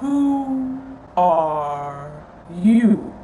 Who are you?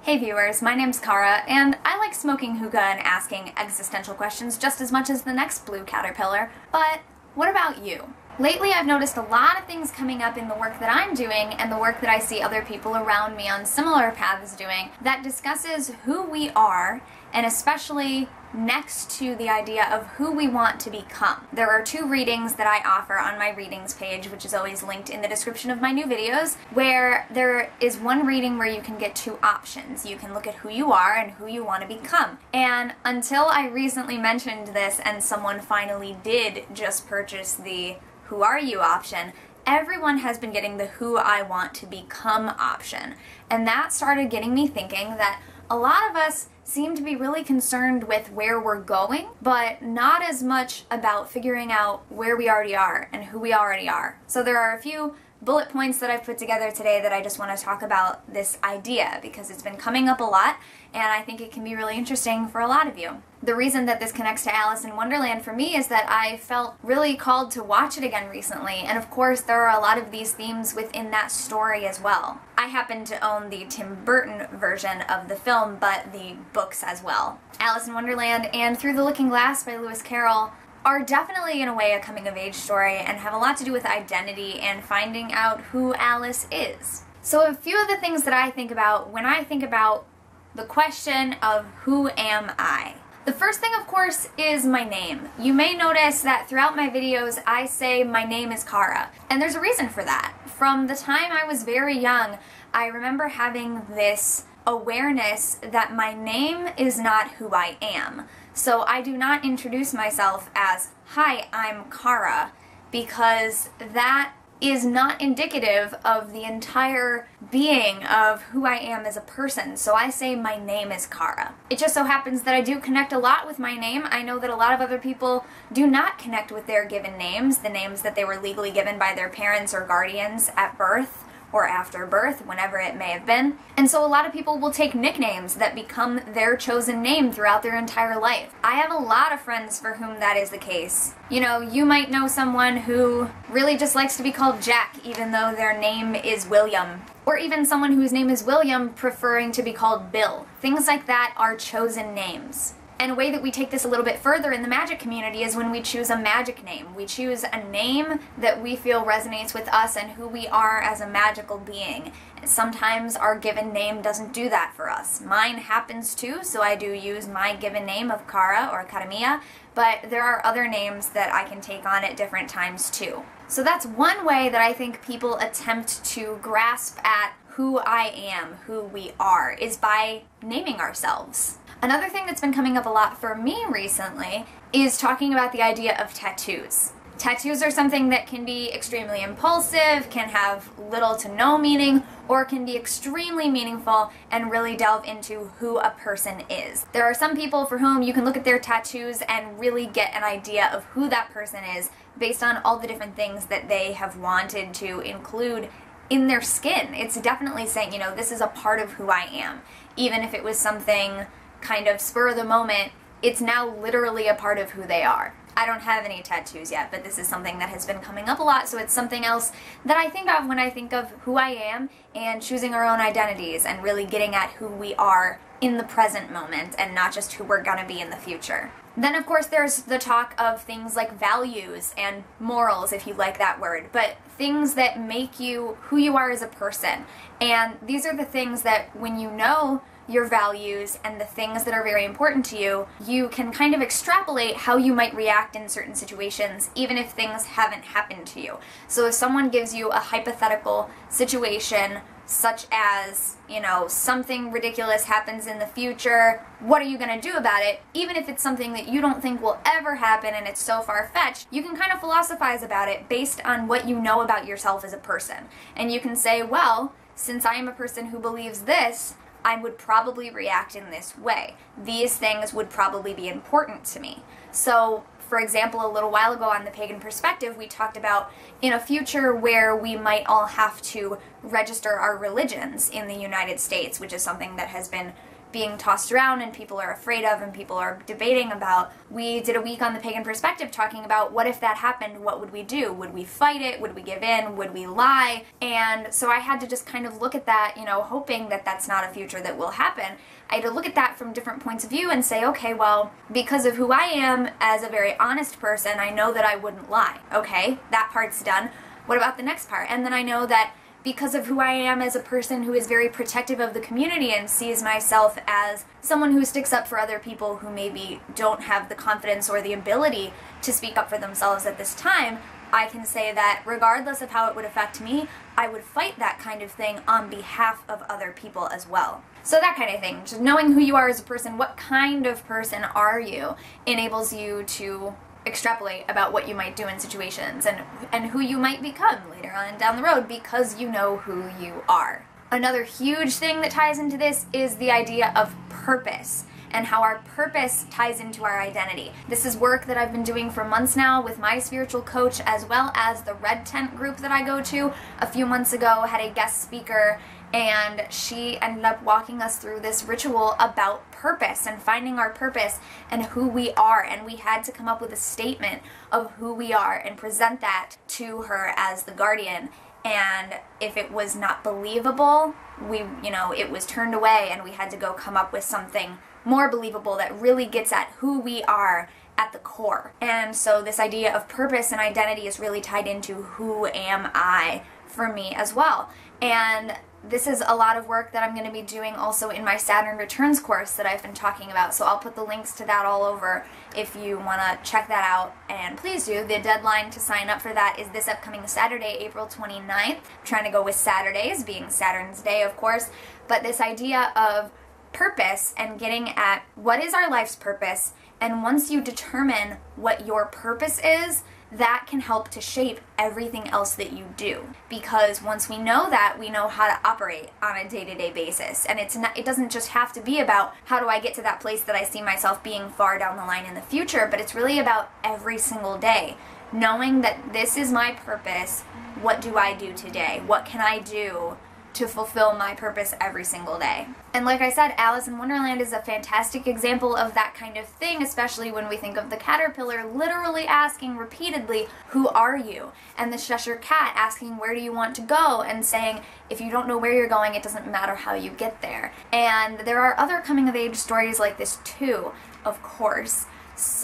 Hey viewers, my name's Cara, and I like smoking hookah and asking existential questions just as much as the next blue caterpillar, but what about you? Lately I've noticed a lot of things coming up in the work that I'm doing and the work that I see other people around me on similar paths doing that discusses who we are, and especially next to the idea of who we want to become. There are two readings that I offer on my readings page, which is always linked in the description of my new videos, where there is one reading where you can get two options. You can look at who you are and who you want to become. And until I recently mentioned this and someone finally did just purchase the who are you option, everyone has been getting the who I want to become option. And that started getting me thinking that a lot of us seem to be really concerned with where we're going, but not as much about figuring out where we already are and who we already are. So there are a few bullet points that I've put together today that I just want to talk about this idea because it's been coming up a lot and I think it can be really interesting for a lot of you. The reason that this connects to Alice in Wonderland for me is that I felt really called to watch it again recently, and of course there are a lot of these themes within that story as well. I happen to own the Tim Burton version of the film, but the books as well. Alice in Wonderland and Through the Looking Glass by Lewis Carroll are definitely in a way a coming-of-age story and have a lot to do with identity and finding out who Alice is. So a few of the things that I think about when I think about the question of who am I? The first thing, of course, is my name. You may notice that throughout my videos I say my name is Cara, and there's a reason for that. From the time I was very young, I remember having this awareness that my name is not who I am. So I do not introduce myself as, "Hi, I'm Cara," because that is not indicative of the entire being of who I am as a person. So I say my name is Cara. It just so happens that I do connect a lot with my name. I know that a lot of other people do not connect with their given names, the names that they were legally given by their parents or guardians at birth or after birth, whenever it may have been. And so a lot of people will take nicknames that become their chosen name throughout their entire life. I have a lot of friends for whom that is the case. You know, you might know someone who really just likes to be called Jack even though their name is William. Or even someone whose name is William preferring to be called Bill. Things like that are chosen names. And a way that we take this a little bit further in the magic community is when we choose a magic name. We choose a name that we feel resonates with us and who we are as a magical being. And sometimes our given name doesn't do that for us. Mine happens to, so I do use my given name of Cara or Karamia, but there are other names that I can take on at different times too. So that's one way that I think people attempt to grasp at who I am, who we are, is by naming ourselves. Another thing that's been coming up a lot for me recently is talking about the idea of tattoos. Tattoos are something that can be extremely impulsive, can have little to no meaning, or can be extremely meaningful and really delve into who a person is. There are some people for whom you can look at their tattoos and really get an idea of who that person is based on all the different things that they have wanted to include in their skin. It's definitely saying, you know, this is a part of who I am. Even if it was something kind of spur of the moment, it's now literally a part of who they are. I don't have any tattoos yet, but this is something that has been coming up a lot, so it's something else that I think of when I think of who I am and choosing our own identities and really getting at who we are in the present moment and not just who we're gonna be in the future. Then of course there's the talk of things like values and morals, if you like that word, but things that make you who you are as a person. And these are the things that when you know your values and the things that are very important to you, you can kind of extrapolate how you might react in certain situations, even if things haven't happened to you. So if someone gives you a hypothetical situation, such as, you know, something ridiculous happens in the future, what are you going to do about it? Even if it's something that you don't think will ever happen and it's so far-fetched, you can kind of philosophize about it based on what you know about yourself as a person. And you can say, well, since I am a person who believes this, I would probably react in this way. These things would probably be important to me. So, for example, a little while ago on the Pagan Perspective, we talked about in a future where we might all have to register our religions in the United States, which is something that has been being tossed around and people are afraid of and people are debating about. We did a week on the Pagan Perspective talking about what if that happened, what would we do? Would we fight it? Would we give in? Would we lie? And so I had to just kind of look at that, you know, hoping that that's not a future that will happen. I had to look at that from different points of view and say, okay, well, because of who I am as a very honest person, I know that I wouldn't lie. Okay, that part's done. What about the next part? And then I know that because of who I am as a person who is very protective of the community and sees myself as someone who sticks up for other people who maybe don't have the confidence or the ability to speak up for themselves at this time, I can say that regardless of how it would affect me, I would fight that kind of thing on behalf of other people as well. So that kind of thing, just knowing who you are as a person, what kind of person are you, enables you to extrapolate about what you might do in situations and who you might become later on down the road because you know who you are. Another huge thing that ties into this is the idea of purpose and how our purpose ties into our identity. This is work that I've been doing for months now with my spiritual coach as well as the Red Tent group that I go to. A few months ago, had a guest speaker and she ended up walking us through this ritual about purpose and finding our purpose and who we are, and we had to come up with a statement of who we are and present that to her as the guardian. And if it was not believable, it was turned away and we had to go come up with something more believable that really gets at who we are at the core. And so this idea of purpose and identity is really tied into who am I for me as well. And this is a lot of work that I'm going to be doing also in my Saturn Returns course that I've been talking about, so I'll put the links to that all over if you want to check that out, and please do. The deadline to sign up for that is this upcoming Saturday, April 29th. I'm trying to go with Saturdays, being Saturn's day, of course, but this idea of purpose and getting at what is our life's purpose, and once you determine what your purpose is, that can help to shape everything else that you do. Because once we know that, we know how to operate on a day-to-day basis. And it doesn't just have to be about how do I get to that place that I see myself being far down the line in the future, but it's really about every single day. Knowing that this is my purpose, what do I do today? What can I do to fulfill my purpose every single day? And like I said, Alice in Wonderland is a fantastic example of that kind of thing, especially when we think of the caterpillar literally asking repeatedly, who are you? And the Cheshire Cat asking, where do you want to go? And saying, if you don't know where you're going, it doesn't matter how you get there. And there are other coming-of-age stories like this too, of course.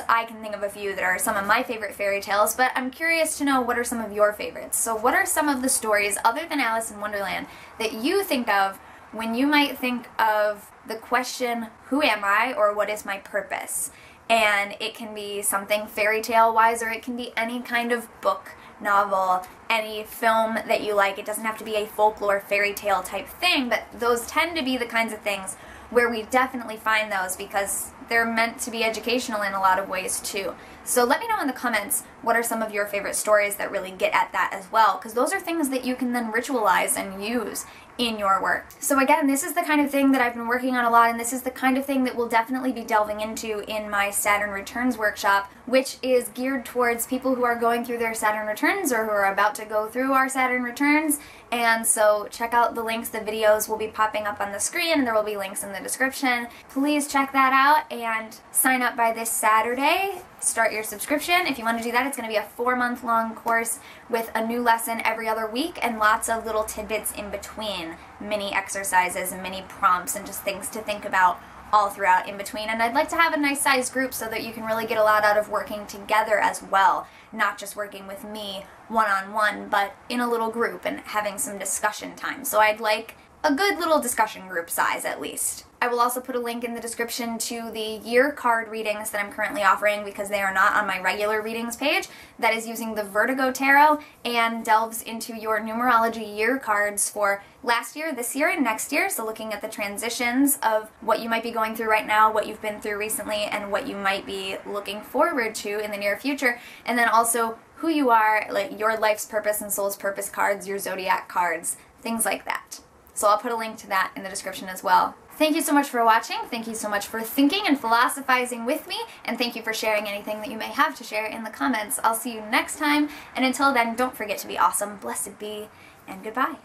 I can think of a few that are some of my favorite fairy tales, but I'm curious to know what are some of your favorites. So what are some of the stories, other than Alice in Wonderland, that you think of when you might think of the question, who am I, or what is my purpose? And it can be something fairy tale-wise, or it can be any kind of book, novel, any film that you like. It doesn't have to be a folklore fairy tale type thing, but those tend to be the kinds of things where we definitely find those because they're meant to be educational in a lot of ways too. So let me know in the comments what are some of your favorite stories that really get at that as well, because those are things that you can then ritualize and use in your work. So again, this is the kind of thing that I've been working on a lot, and this is the kind of thing that we'll definitely be delving into in my Saturn Returns workshop, which is geared towards people who are going through their Saturn Returns or who are about to go through our Saturn Returns. And so check out the links. The videos will be popping up on the screen, and there will be links in the description. Please check that out and sign up by this Saturday. Start your subscription. If you want to do that, it's going to be a 4-month-long course with a new lesson every other week and lots of little tidbits in between, mini exercises and mini prompts and just things to think about all throughout in between. And I'd like to have a nice sized group so that you can really get a lot out of working together as well, not just working with me one-on-one, but in a little group and having some discussion time. So I'd like a good little discussion group size at least. I will also put a link in the description to the year card readings that I'm currently offering because they are not on my regular readings page. That is using the Vertigo Tarot and delves into your numerology year cards for last year, this year, and next year. So looking at the transitions of what you might be going through right now, what you've been through recently, and what you might be looking forward to in the near future. And then also who you are, like your life's purpose and soul's purpose cards, your zodiac cards, things like that. So I'll put a link to that in the description as well. Thank you so much for watching, thank you so much for thinking and philosophizing with me, and thank you for sharing anything that you may have to share in the comments. I'll see you next time, and until then, don't forget to be awesome, blessed be, and goodbye.